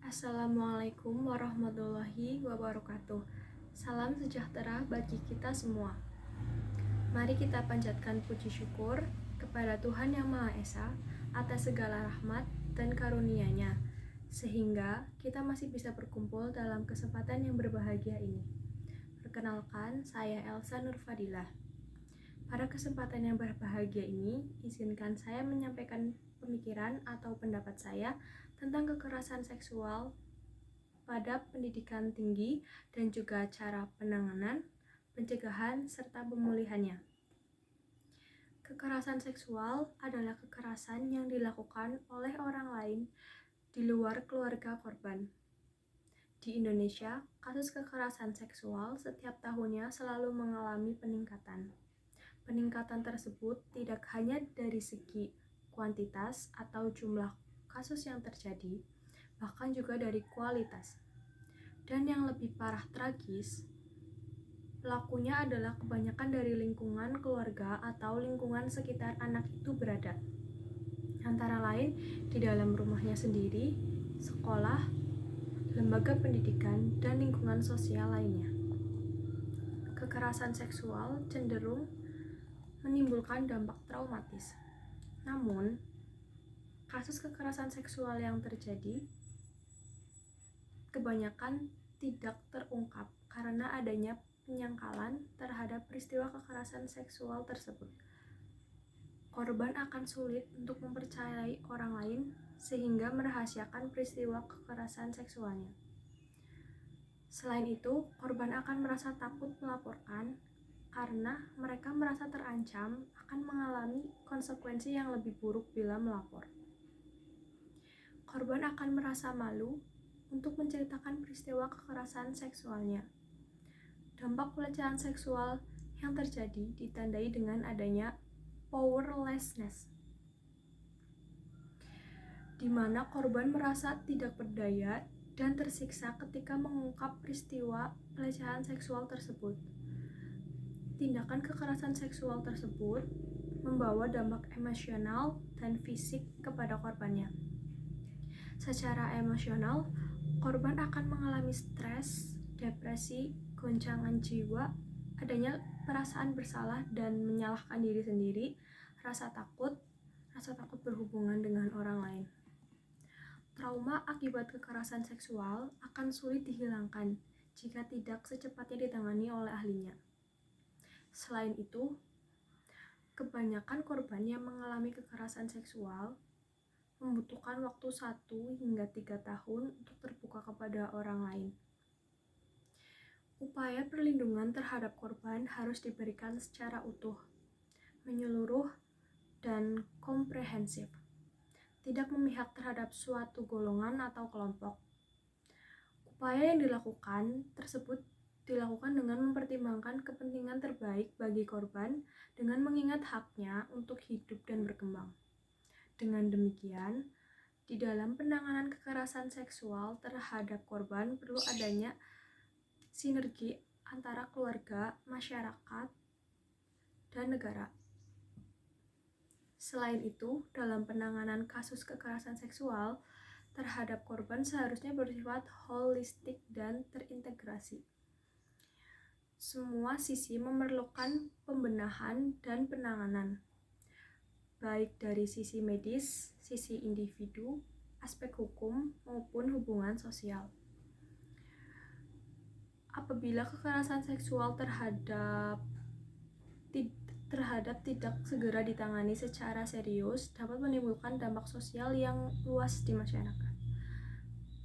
Assalamualaikum warahmatullahi wabarakatuh. Salam sejahtera bagi kita semua. Mari kita panjatkan puji syukur kepada Tuhan Yang Maha Esa atas segala rahmat dan karunia-Nya, sehingga kita masih bisa berkumpul dalam kesempatan yang berbahagia ini. Perkenalkan, saya Elsa Nurfadilah. Pada kesempatan yang berbahagia ini, izinkan saya menyampaikan pemikiran atau pendapat saya tentang kekerasan seksual pada pendidikan tinggi dan juga cara penanganan, pencegahan, serta pemulihannya. Kekerasan seksual adalah kekerasan yang dilakukan oleh orang lain di luar keluarga korban. Di Indonesia, kasus kekerasan seksual setiap tahunnya selalu mengalami peningkatan. Peningkatan tersebut tidak hanya dari segi kuantitas atau jumlah kasus yang terjadi, bahkan juga dari kualitas. Dan yang lebih parah tragis, pelakunya adalah kebanyakan dari lingkungan keluarga atau lingkungan sekitar anak itu berada. Antara lain di dalam rumahnya sendiri, sekolah, lembaga pendidikan, dan lingkungan sosial lainnya. Kekerasan seksual cenderung menimbulkan dampak traumatis. Namun, kasus kekerasan seksual yang terjadi kebanyakan tidak terungkap karena adanya penyangkalan terhadap peristiwa kekerasan seksual tersebut. Korban akan sulit untuk mempercayai orang lain sehingga merahasiakan peristiwa kekerasan seksualnya. Selain itu, korban akan merasa takut melaporkan karena mereka merasa terancam akan mengalami konsekuensi yang lebih buruk bila melapor. Korban akan merasa malu untuk menceritakan peristiwa kekerasan seksualnya. Dampak pelecehan seksual yang terjadi ditandai dengan adanya powerlessness, di mana korban merasa tidak berdaya dan tersiksa ketika mengungkap peristiwa pelecehan seksual tersebut. Tindakan kekerasan seksual tersebut membawa dampak emosional dan fisik kepada korbannya. Secara emosional, korban akan mengalami stres, depresi, goncangan jiwa, adanya perasaan bersalah dan menyalahkan diri sendiri, rasa takut berhubungan dengan orang lain. Trauma akibat kekerasan seksual akan sulit dihilangkan jika tidak secepatnya ditangani oleh ahlinya. Selain itu, kebanyakan korban yang mengalami kekerasan seksual membutuhkan waktu 1 hingga 3 tahun untuk terbuka kepada orang lain. Upaya perlindungan terhadap korban harus diberikan secara utuh, menyeluruh, dan komprehensif, tidak memihak terhadap suatu golongan atau kelompok. Upaya yang dilakukan tersebut dilakukan dengan mempertimbangkan kepentingan terbaik bagi korban dengan mengingat haknya untuk hidup dan berkembang. Dengan demikian, di dalam penanganan kekerasan seksual terhadap korban perlu adanya sinergi antara keluarga, masyarakat, dan negara. Selain itu, dalam penanganan kasus kekerasan seksual terhadap korban seharusnya bersifat holistik dan terintegrasi. Semua sisi memerlukan pembenahan dan penanganan, baik dari sisi medis, sisi individu, aspek hukum, maupun hubungan sosial. Apabila kekerasan seksual terhadap tidak segera ditangani secara serius, dapat menimbulkan dampak sosial yang luas di masyarakat.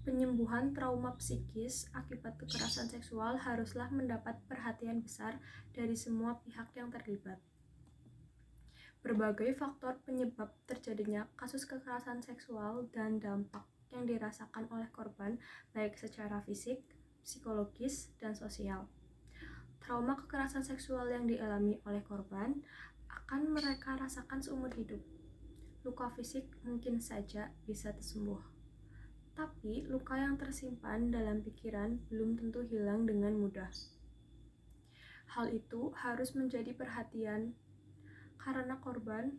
Penyembuhan trauma psikis akibat kekerasan seksual haruslah mendapat perhatian besar dari semua pihak yang terlibat. Berbagai faktor penyebab terjadinya kasus kekerasan seksual dan dampak yang dirasakan oleh korban, baik secara fisik, psikologis, dan sosial. Trauma kekerasan seksual yang dialami oleh korban akan mereka rasakan seumur hidup. Luka fisik mungkin saja bisa sembuh, tapi luka yang tersimpan dalam pikiran belum tentu hilang dengan mudah. Hal itu harus menjadi perhatian karena korban.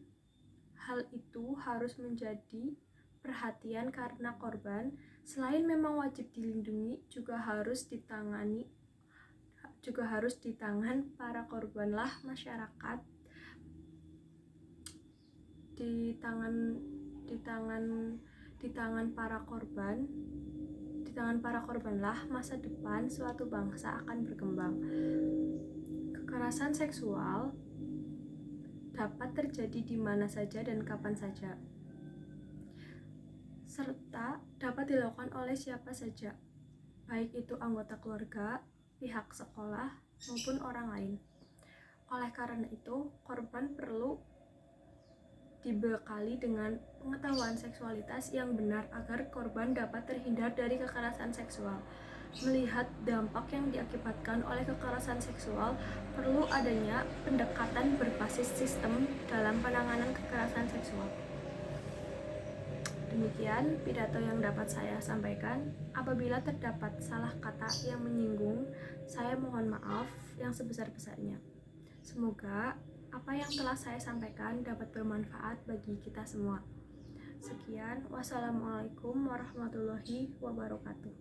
Hal itu harus menjadi perhatian karena korban, selain memang wajib dilindungi, juga harus di tangan para korbanlah masyarakat, di tangan para korbanlah masa depan suatu bangsa akan berkembang. Kekerasan seksual dapat terjadi di mana saja dan kapan saja, serta dapat dilakukan oleh siapa saja, baik itu anggota keluarga, pihak sekolah, maupun orang lain. Oleh karena itu, korban perlu dibekali dengan pengetahuan seksualitas yang benar agar korban dapat terhindar dari kekerasan seksual. Melihat dampak yang diakibatkan oleh kekerasan seksual, perlu adanya pendekatan berbasis sistem dalam penanganan kekerasan seksual. Demikian pidato yang dapat saya sampaikan. Apabila terdapat salah kata yang menyinggung, saya mohon maaf yang sebesar-besarnya. Semoga apa yang telah saya sampaikan dapat bermanfaat bagi kita semua. Sekian, wassalamualaikum warahmatullahi wabarakatuh.